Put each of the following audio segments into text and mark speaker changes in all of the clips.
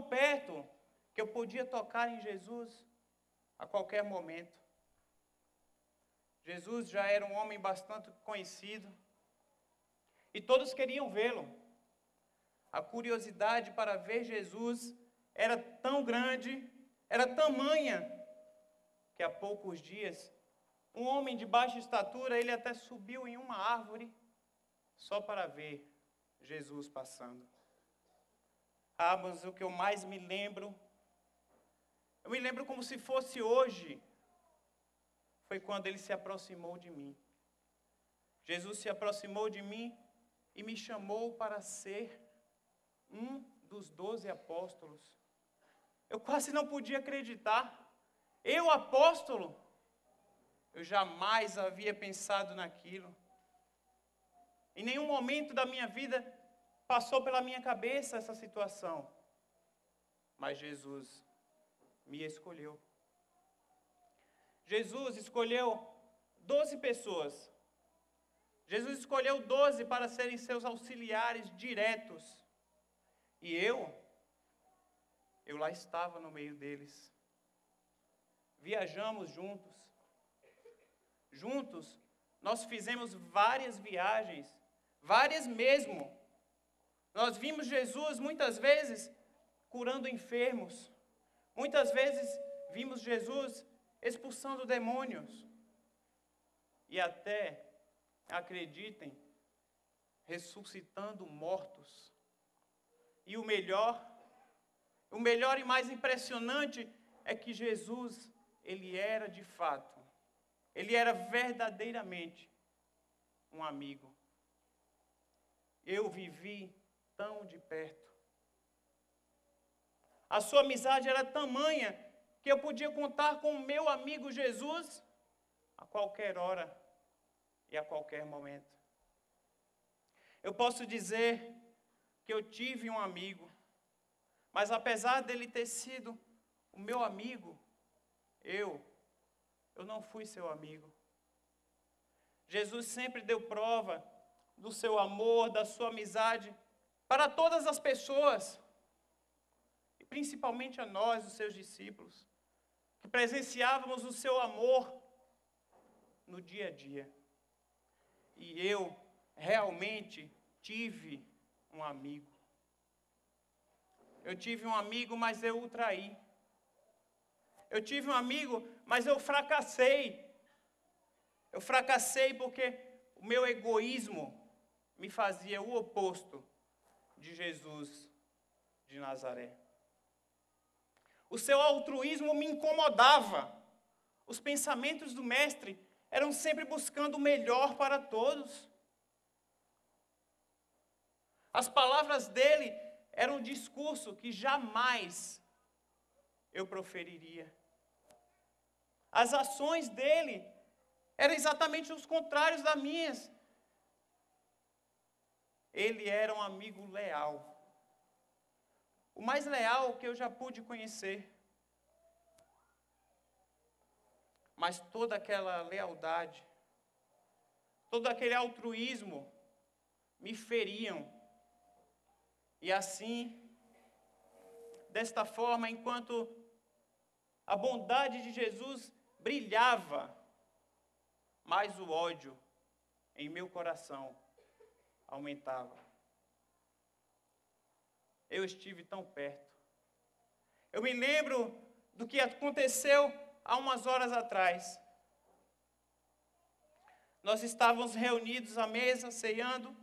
Speaker 1: tão perto que eu podia tocar em Jesus a qualquer momento. Jesus já era um homem bastante conhecido e todos queriam vê-lo. A curiosidade para ver Jesus era tão grande, era tamanha, que há poucos dias, um homem de baixa estatura, ele até subiu em uma árvore só para ver Jesus passando. Ah, mas o que eu mais me lembro, eu me lembro como se fosse hoje, foi quando ele se aproximou de mim. Jesus se aproximou de mim e me chamou para ser um dos 12 apóstolos. Eu quase não podia acreditar. Eu, apóstolo, eu jamais havia pensado naquilo. Em nenhum momento da minha vida passou pela minha cabeça essa situação. Mas Jesus me escolheu. Jesus escolheu 12 pessoas. Jesus escolheu 12 para serem seus auxiliares diretos. E eu lá estava no meio deles. Viajamos juntos. Juntos, nós fizemos várias viagens, várias mesmo. Nós vimos Jesus muitas vezes curando enfermos. Muitas vezes vimos Jesus expulsando demônios. E até, acreditem, ressuscitando mortos. E o melhor e mais impressionante é que Jesus, ele era de fato, ele era verdadeiramente um amigo. Eu vivi tão de perto. A sua amizade era tamanha que eu podia contar com o meu amigo Jesus a qualquer hora e a qualquer momento. Eu posso dizer que eu tive um amigo, mas apesar dele ter sido o meu amigo, eu não fui seu amigo. Jesus sempre deu prova do seu amor, da sua amizade para todas as pessoas, e principalmente a nós, os seus discípulos, que presenciávamos o seu amor no dia a dia. E eu realmente tive um amigo. Eu tive um amigo, mas eu o traí. Eu tive um amigo, mas eu fracassei. Eu fracassei porque o meu egoísmo me fazia o oposto de Jesus de Nazaré. O seu altruísmo me incomodava. Os pensamentos do mestre eram sempre buscando o melhor para todos. As palavras dele eram um discurso que jamais eu proferiria. As ações dele eram exatamente os contrários das minhas. Ele era um amigo leal. O mais leal que eu já pude conhecer. Mas toda aquela lealdade, todo aquele altruísmo me feriam. E assim, desta forma, enquanto a bondade de Jesus brilhava, mais o ódio em meu coração aumentava. Eu estive tão perto. Eu me lembro do que aconteceu há umas horas atrás. Nós estávamos reunidos à mesa, ceando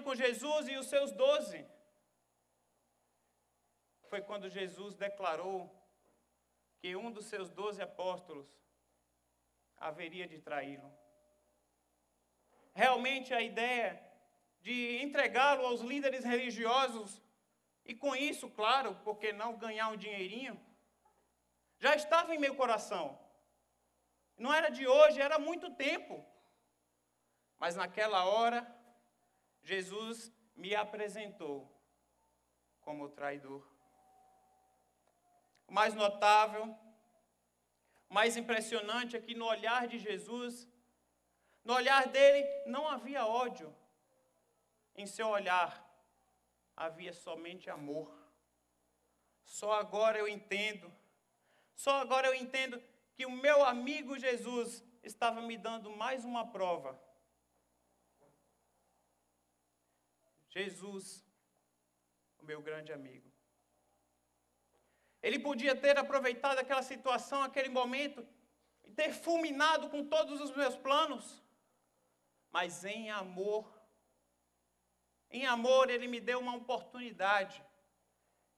Speaker 1: com Jesus e os seus 12. Foi quando Jesus declarou que um dos seus 12 apóstolos haveria de traí-lo. Realmente a ideia de entregá-lo aos líderes religiosos, e com isso, claro, porque não ganhar um dinheirinho, já estava em meu coração. Não era de hoje, era há muito tempo. Mas naquela hora, Jesus me apresentou como traidor. O mais notável, o mais impressionante é que no olhar de Jesus, no olhar dele não havia ódio. Em seu olhar havia somente amor. Só agora eu entendo que o meu amigo Jesus estava me dando mais uma prova. Jesus, o meu grande amigo. Ele podia ter aproveitado aquela situação, aquele momento, e ter fulminado com todos os meus planos, mas em amor, ele me deu uma oportunidade.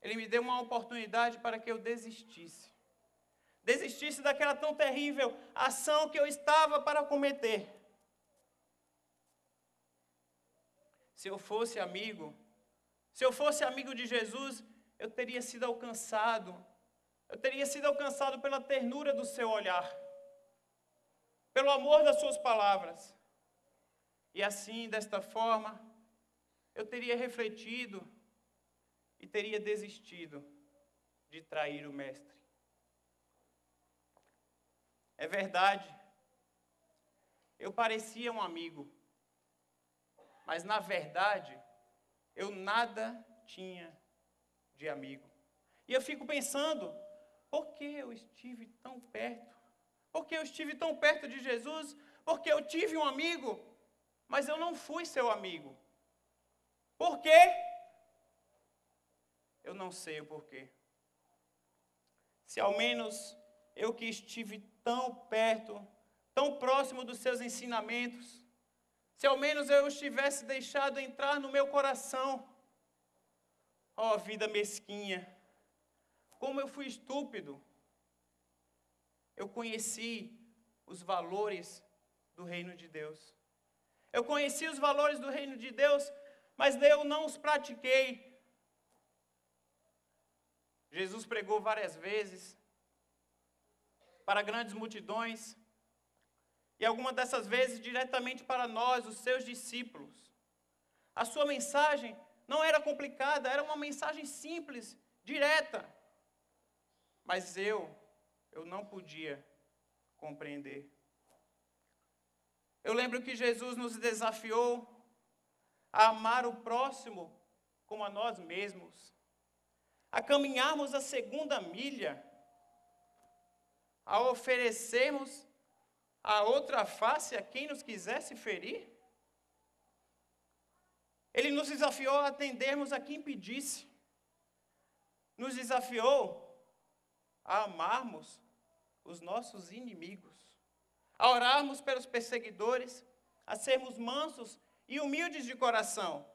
Speaker 1: Ele me deu uma oportunidade para que eu desistisse. Desistisse daquela tão terrível ação que eu estava para cometer. Se eu fosse amigo de Jesus, eu teria sido alcançado pela ternura do seu olhar, pelo amor das suas palavras. E assim, desta forma, eu teria refletido e teria desistido de trair o Mestre. É verdade, eu parecia um amigo, mas na verdade, eu nada tinha de amigo. E eu fico pensando, por que eu estive tão perto? Por que eu estive tão perto de Jesus? Porque eu tive um amigo, mas eu não fui seu amigo. Por quê? Eu não sei o porquê. Se ao menos eu que estive tão perto, tão próximo dos seus ensinamentos, se ao menos eu os tivesse deixado entrar no meu coração. Ó, vida mesquinha, como eu fui estúpido. Eu conheci os valores do reino de Deus. Eu conheci os valores do reino de Deus, mas eu não os pratiquei. Jesus pregou várias vezes para grandes multidões, e algumas dessas vezes diretamente para nós, os seus discípulos. A sua mensagem não era complicada, era uma mensagem simples, direta. Mas eu não podia compreender. Eu lembro que Jesus nos desafiou a amar o próximo como a nós mesmos, a caminharmos a segunda milha, a oferecermos a outra face a quem nos quisesse ferir. Ele nos desafiou a atendermos a quem pedisse. Nos desafiou a amarmos os nossos inimigos, a orarmos pelos perseguidores, a sermos mansos e humildes de coração.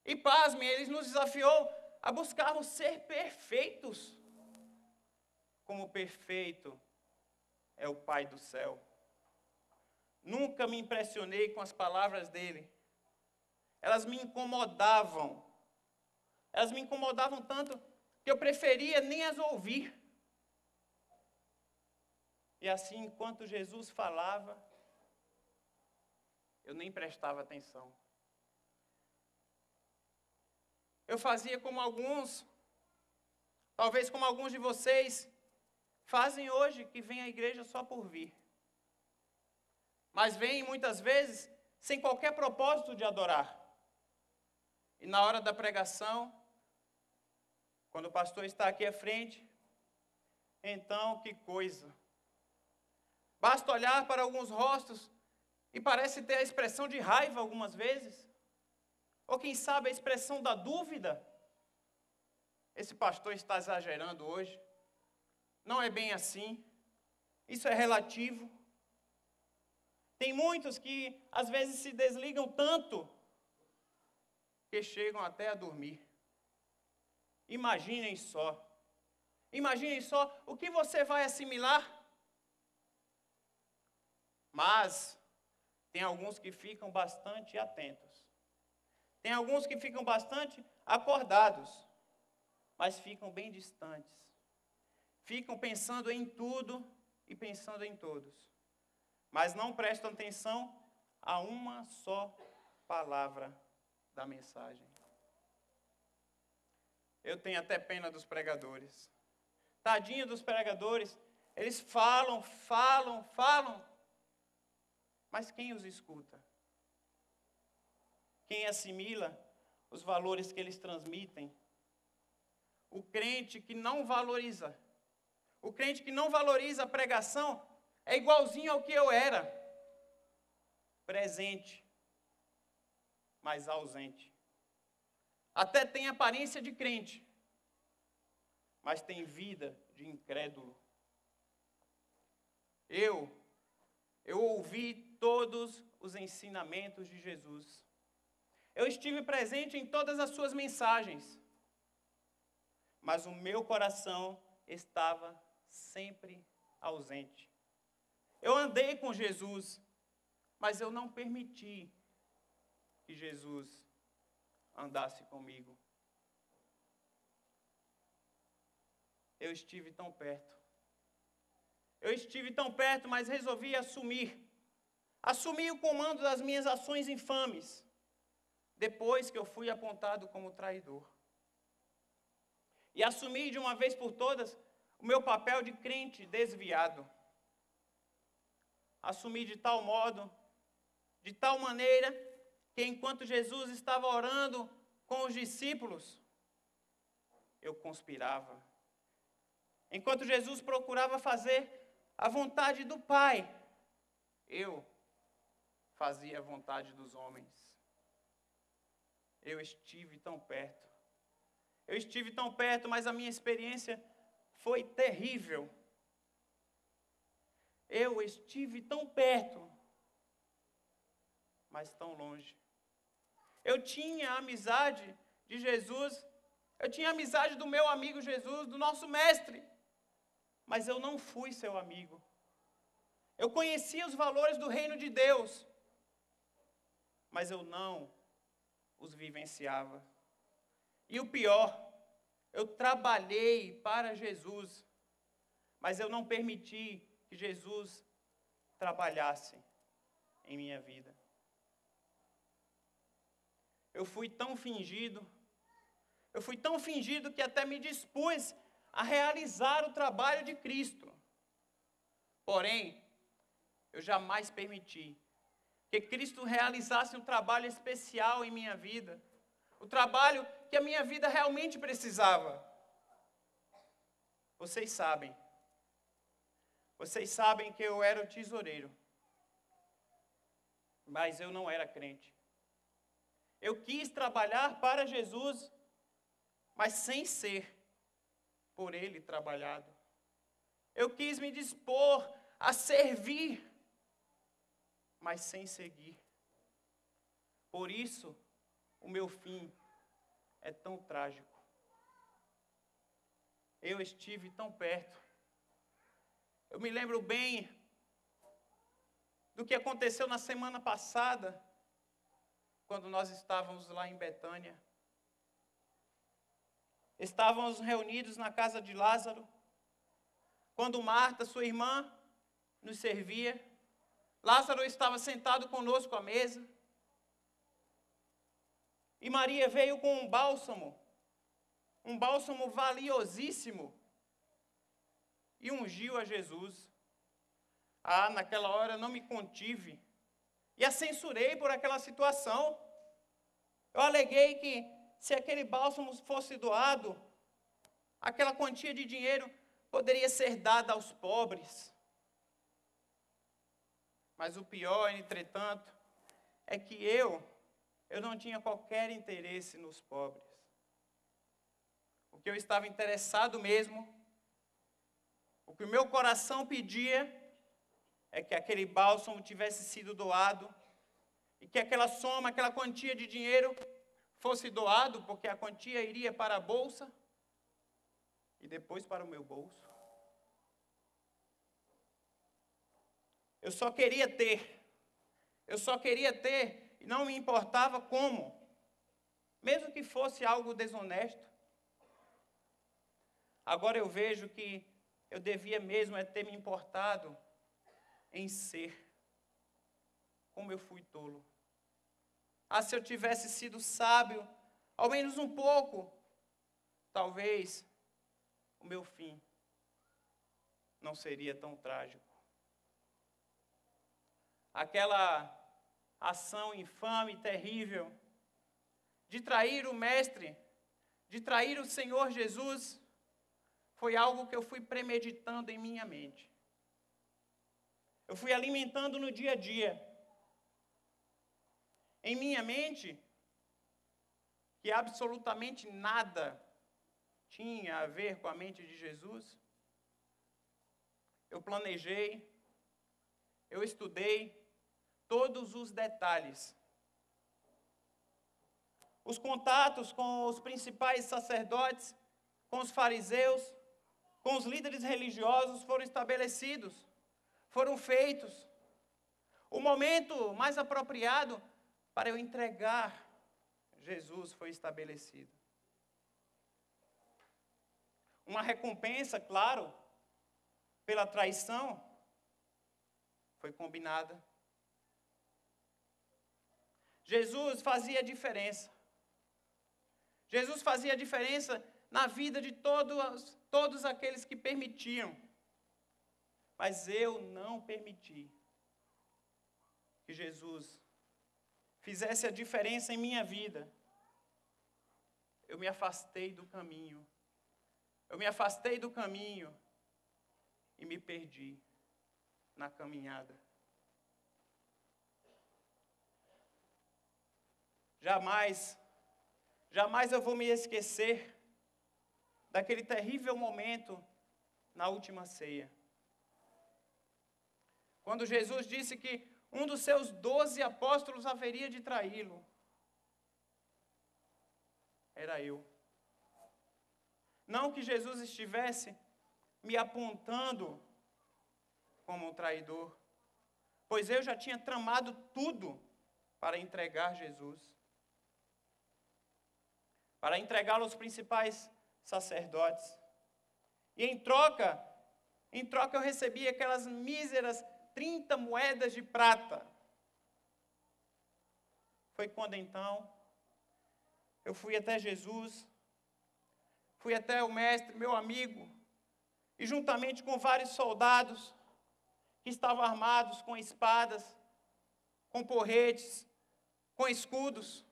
Speaker 1: E pasmem, ele nos desafiou a buscarmos ser perfeitos, como perfeito é o Pai do céu. Nunca me impressionei com as palavras dele. Elas me incomodavam. Elas me incomodavam tanto que eu preferia nem as ouvir. E assim, enquanto Jesus falava, eu nem prestava atenção. Eu fazia como alguns, talvez como alguns de vocês, fazem hoje, que vêm à igreja só por vir. Mas vêm muitas vezes sem qualquer propósito de adorar. E na hora da pregação, quando o pastor está aqui à frente, então que coisa. Basta olhar para alguns rostos e parece ter a expressão de raiva algumas vezes. Ou quem sabe a expressão da dúvida. Esse pastor está exagerando hoje. Não é bem assim. Isso é relativo. Tem muitos que às vezes se desligam tanto que chegam até a dormir. Imaginem só o que você vai assimilar. Mas tem alguns que ficam bastante atentos. Tem alguns que ficam bastante acordados, mas ficam bem distantes. Ficam pensando em tudo e pensando em todos. Mas não prestam atenção a uma só palavra da mensagem. Eu tenho até pena dos pregadores. Tadinho dos pregadores, eles falam, mas quem os escuta? Quem assimila os valores que eles transmitem? O crente que não valoriza. O crente que não valoriza a pregação é igualzinho ao que eu era. Presente, mas ausente. Até tem aparência de crente, mas tem vida de incrédulo. Eu ouvi todos os ensinamentos de Jesus. Eu estive presente em todas as suas mensagens, mas o meu coração estava sempre ausente. Eu andei com Jesus, mas eu não permiti que Jesus andasse comigo. Eu estive tão perto. Eu estive tão perto, mas resolvi assumir o comando das minhas ações infames, depois que eu fui apontado como traidor. E assumi de uma vez por todas o meu papel de crente desviado. Assumi de tal modo, de tal maneira, que enquanto Jesus estava orando com os discípulos, eu conspirava. Enquanto Jesus procurava fazer a vontade do Pai, eu fazia a vontade dos homens. Eu estive tão perto. Eu estive tão perto, mas a minha experiência foi terrível. Eu estive tão perto, mas tão longe. Eu tinha a amizade de Jesus, eu tinha a amizade do meu amigo Jesus, do nosso mestre, mas eu não fui seu amigo. Eu conhecia os valores do reino de Deus, mas eu não os vivenciava. E o pior, eu trabalhei para Jesus, mas eu não permiti que Jesus trabalhasse em minha vida. Eu fui tão fingido que até me dispus a realizar o trabalho de Cristo. Porém, eu jamais permiti que Cristo realizasse um trabalho especial em minha vida, o trabalho que a minha vida realmente precisava. Vocês sabem que eu era o tesoureiro, mas eu não era crente. Eu quis trabalhar para Jesus, mas sem ser por Ele trabalhado. Eu quis me dispor a servir, mas sem seguir. Por isso, o meu fim é tão trágico. Eu estive tão perto. Eu me lembro bem do que aconteceu na semana passada, quando nós estávamos lá em Betânia. Estávamos reunidos na casa de Lázaro, quando Marta, sua irmã, nos servia. Lázaro estava sentado conosco à mesa. E Maria veio com um bálsamo valiosíssimo, e ungiu a Jesus. Naquela hora eu não me contive e a censurei por aquela situação. Eu aleguei que se aquele bálsamo fosse doado, aquela quantia de dinheiro poderia ser dada aos pobres. Mas o pior, entretanto, é que eu não tinha qualquer interesse nos pobres. O que eu estava interessado mesmo, o que o meu coração pedia, é que aquele bálsamo tivesse sido doado, e que aquela soma, aquela quantia de dinheiro fosse doado, porque a quantia iria para a bolsa, e depois para o meu bolso. Eu só queria ter, e não me importava como, mesmo que fosse algo desonesto. Agora eu vejo que eu devia mesmo ter me importado em ser. Como eu fui tolo. Se eu tivesse sido sábio, ao menos um pouco, talvez o meu fim não seria tão trágico. Aquela ação infame e terrível de trair o Mestre, de trair o Senhor Jesus, foi algo que eu fui premeditando em minha mente. Eu fui alimentando no dia a dia. Em minha mente, que absolutamente nada tinha a ver com a mente de Jesus, eu planejei, eu estudei todos os detalhes. Os contatos com os principais sacerdotes, com os fariseus, com os líderes religiosos foram estabelecidos, foram feitos. O momento mais apropriado para eu entregar Jesus foi estabelecido. Uma recompensa, claro, pela traição, foi combinada. Jesus fazia diferença. Jesus fazia diferença na vida de todos aqueles que permitiam. Mas eu não permiti que Jesus fizesse a diferença em minha vida. Eu me afastei do caminho. Eu me afastei do caminho e me perdi na caminhada. Jamais eu vou me esquecer daquele terrível momento na última ceia. Quando Jesus disse que um dos seus 12 apóstolos haveria de traí-lo. Era eu. Não que Jesus estivesse me apontando como um traidor, pois eu já tinha tramado tudo para entregar Jesus. Para entregá-lo aos principais sacerdotes. E em troca eu recebi aquelas míseras 30 moedas de prata. Foi quando então eu fui até Jesus, fui até o mestre, meu amigo, e juntamente com vários soldados que estavam armados com espadas, com porretes, com escudos,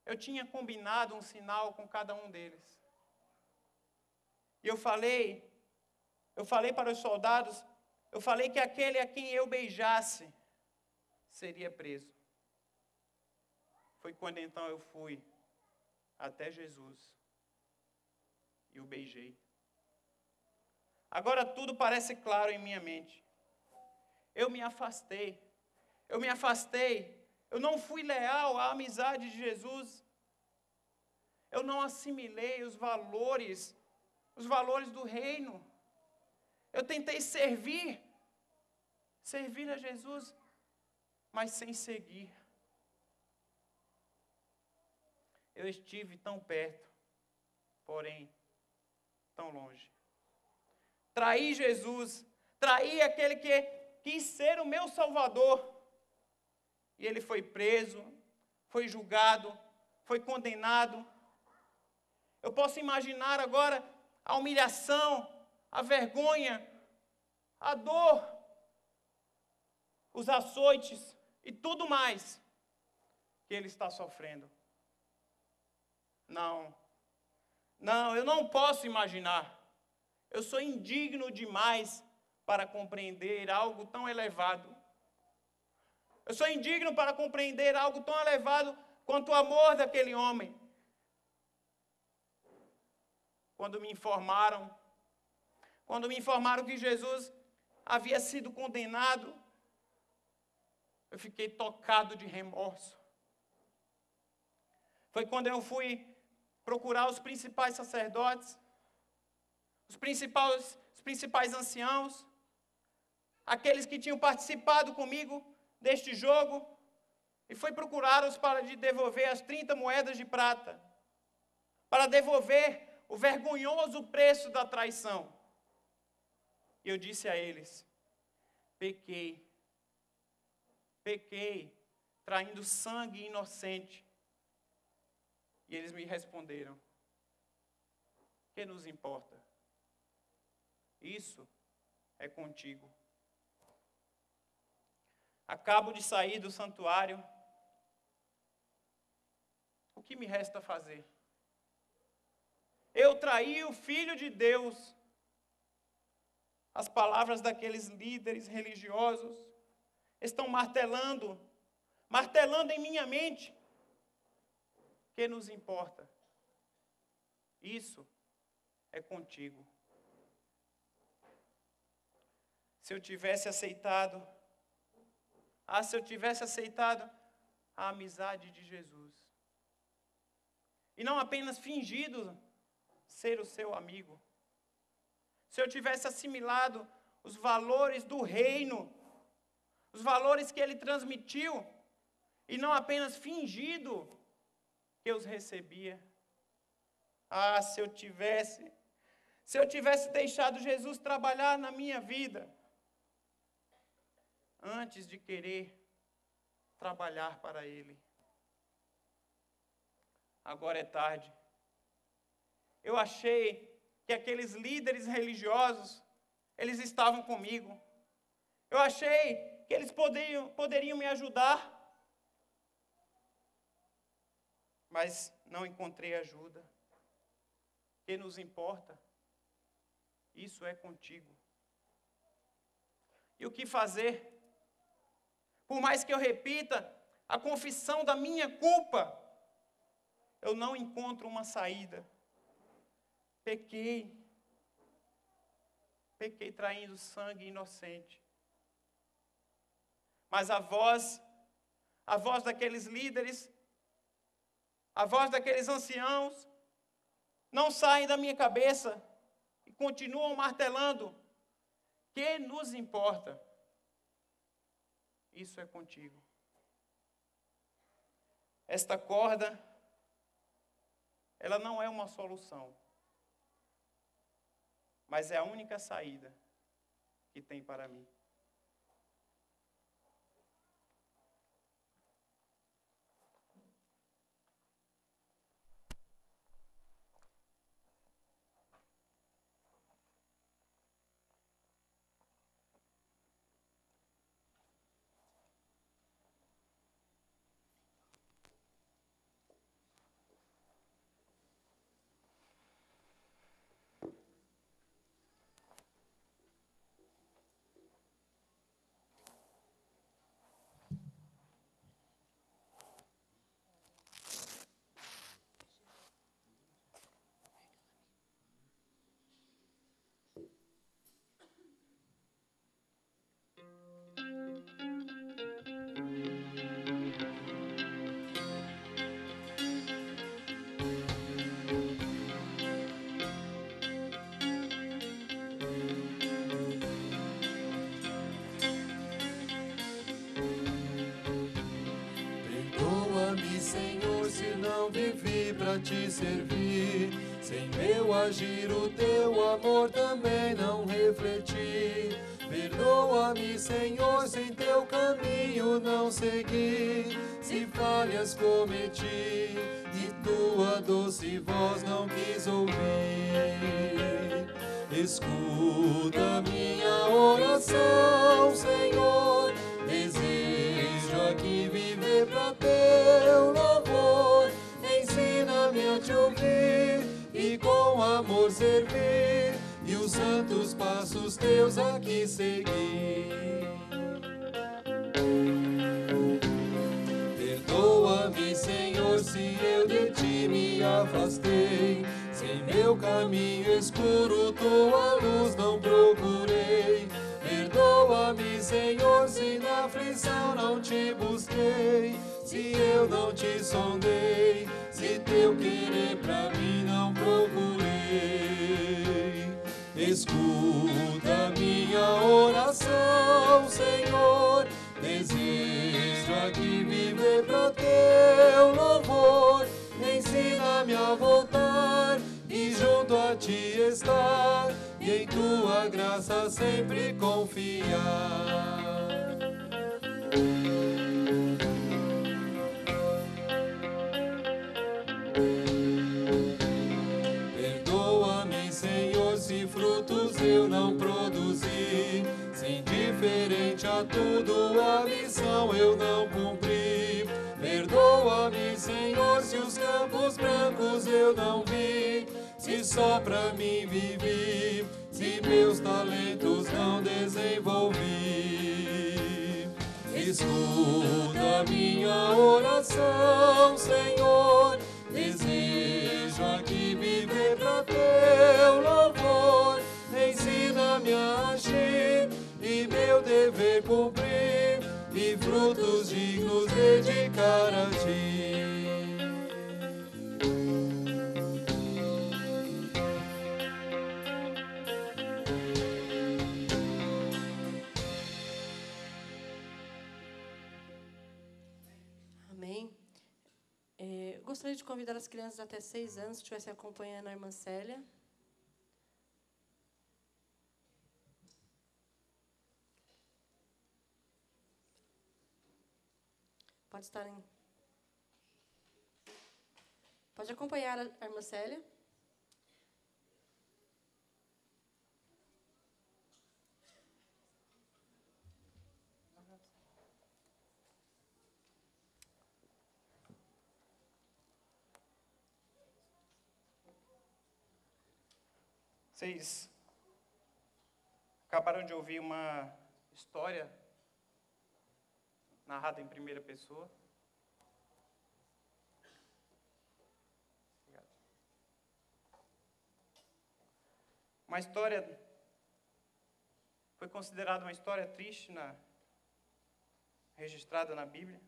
Speaker 1: eu tinha combinado um sinal com cada um deles. E eu falei para os soldados, eu falei que aquele a quem eu beijasse seria preso. Foi quando então eu fui até Jesus e o beijei. Agora tudo parece claro em minha mente. Eu me afastei, eu não fui leal à amizade de Jesus. Eu não assimilei os valores do reino. Eu tentei servir a Jesus, mas sem seguir. Eu estive tão perto, porém tão longe. Traí Jesus, traí aquele que quis ser o meu Salvador. E ele foi preso, foi julgado, foi condenado. Eu posso imaginar agora a humilhação, a vergonha, a dor, os açoites e tudo mais que ele está sofrendo. Não, eu não posso imaginar. Eu sou indigno demais para compreender algo tão elevado. Eu sou indigno para compreender algo tão elevado quanto o amor daquele homem. Quando me informaram que Jesus havia sido condenado, eu fiquei tocado de remorso. Foi quando eu fui procurar os principais sacerdotes, os principais anciãos, aqueles que tinham participado comigo deste jogo, e fui procurá-los para devolver as 30 moedas de prata, para devolver o vergonhoso preço da traição. E eu disse a eles: pequei, traindo sangue inocente. E eles me responderam: que nos importa? Isso é contigo. Acabo de sair do santuário. O que me resta fazer? Eu eu traí o Filho de Deus. As palavras daqueles líderes religiosos estão martelando em minha mente. Que nos importa? Isso é contigo. Se eu tivesse aceitado a amizade de Jesus, e não apenas fingido ser o seu amigo, se eu tivesse assimilado os valores do reino, os valores que ele transmitiu, e não apenas fingido que eu os recebia. Se eu tivesse deixado Jesus trabalhar na minha vida, antes de querer trabalhar para Ele. Agora é tarde. Eu achei que aqueles líderes religiosos, eles estavam comigo. Eu achei que eles poderiam me ajudar. Mas não encontrei ajuda. O que nos importa? Isso é contigo. E o que fazer? Por mais que eu repita a confissão da minha culpa, eu não encontro uma saída. Pequei traindo sangue inocente. Mas a voz daqueles líderes, a voz daqueles anciãos, não saem da minha cabeça e continuam martelando. Que nos importa? Isso é contigo. Esta corda, ela não é uma solução, mas é a única saída que tem para mim.
Speaker 2: Senhor, se não vivi pra te servir, sem meu agir o teu amor também não refleti. Perdoa-me, Senhor, sem teu caminho não segui, se falhas cometi e tua doce voz não quis ouvir. Escuta minha oração, Senhor, desejo aqui viver pra teu louvor. Ensina-me a te ouvir e com amor servir, e os santos passos teus aqui seguir. Perdoa-me, Senhor, se eu de ti me afastei, sem meu caminho escuro tua luz não procurei. Perdoa-me, Senhor, se na aflição não te busquei, se eu não te sondei, se teu querer pra mim não procurei. Escuta minha oração, Senhor, desejo aqui viver pra teu louvor. Ensina-me a voltar e junto a ti estar, e em tua graça sempre confiar. Perdoa-me, Senhor, se frutos eu não produzi, se indiferente a tudo a missão eu não cumpri. Perdoa-me, Senhor, se os campos brancos eu não vi, se só pra mim vivi, se meus talentos não desenvolvi. Escuta minha oração, Senhor, desejo aqui viver pra teu louvor. Ensina-me a agir e meu dever cumprir, e frutos dignos dedicar a ti.
Speaker 3: Amém. Gostaria de convidar as crianças até 6 anos que estivessem acompanhando a irmã Célia. Pode acompanhar a irmã Célia.
Speaker 1: Vocês acabaram de ouvir uma história narrada em primeira pessoa. Obrigado. Uma história foi considerada uma história triste registrada na Bíblia.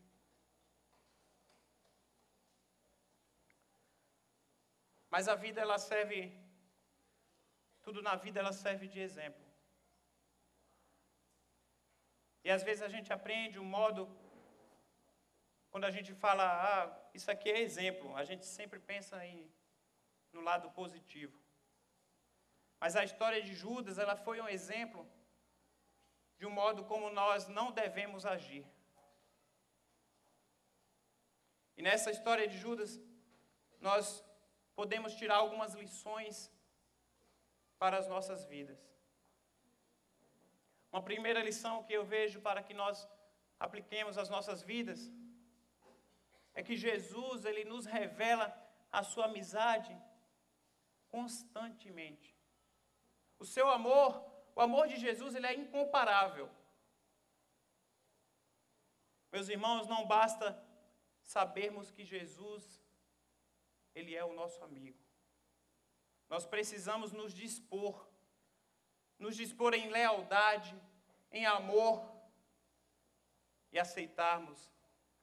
Speaker 1: Mas a vida, ela serve, tudo na vida ela serve de exemplo. E às vezes a gente aprende um modo, quando a gente fala, isso aqui é exemplo, a gente sempre pensa no lado positivo. Mas a história de Judas, ela foi um exemplo de um modo como nós não devemos agir. E nessa história de Judas, nós podemos tirar algumas lições para as nossas vidas. Uma primeira lição que eu vejo para que nós apliquemos às nossas vidas é que Jesus, ele nos revela a sua amizade constantemente. O seu amor, o amor de Jesus, ele é incomparável. Meus irmãos, não basta sabermos que Jesus, ele é o nosso amigo. Nós precisamos nos dispor em lealdade, em amor e aceitarmos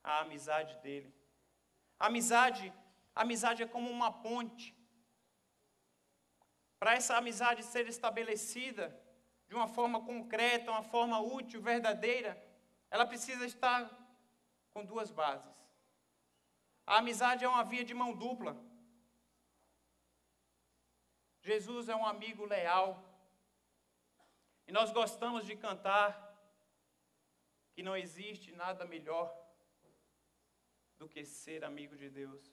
Speaker 1: a amizade dele. A amizade é como uma ponte. Para essa amizade ser estabelecida de uma forma concreta, uma forma útil, verdadeira, ela precisa estar com duas bases. A amizade é uma via de mão dupla. Jesus é um amigo leal. E nós gostamos de cantar que não existe nada melhor do que ser amigo de Deus.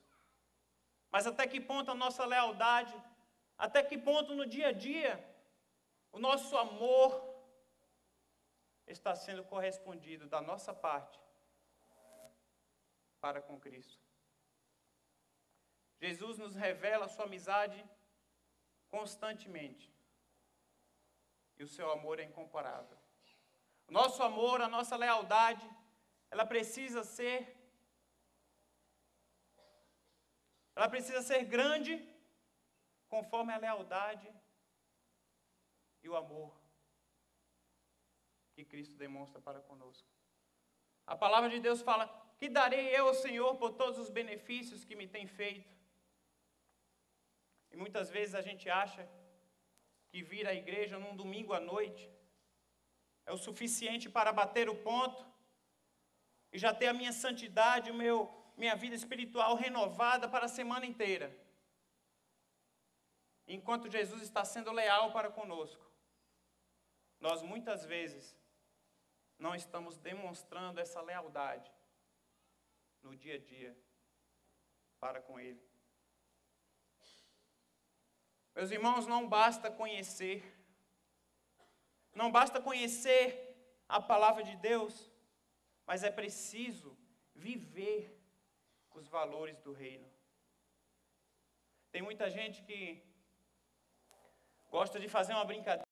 Speaker 1: Mas até que ponto a nossa lealdade, até que ponto no dia a dia, o nosso amor está sendo correspondido da nossa parte para com Cristo? Jesus nos revela a sua amizade constantemente. E o seu amor é incomparável. O nosso amor, a nossa lealdade, ela precisa ser grande conforme a lealdade e o amor que Cristo demonstra para conosco. A palavra de Deus fala: que darei eu ao Senhor por todos os benefícios que me tem feito? E muitas vezes a gente acha que vir à igreja num domingo à noite é o suficiente para bater o ponto e já ter a minha santidade, minha vida espiritual renovada para a semana inteira. Enquanto Jesus está sendo leal para conosco, nós muitas vezes não estamos demonstrando essa lealdade no dia a dia para com Ele. Meus irmãos, não basta conhecer a palavra de Deus, mas é preciso viver os valores do reino. Tem muita gente que gosto de fazer uma brincadeira.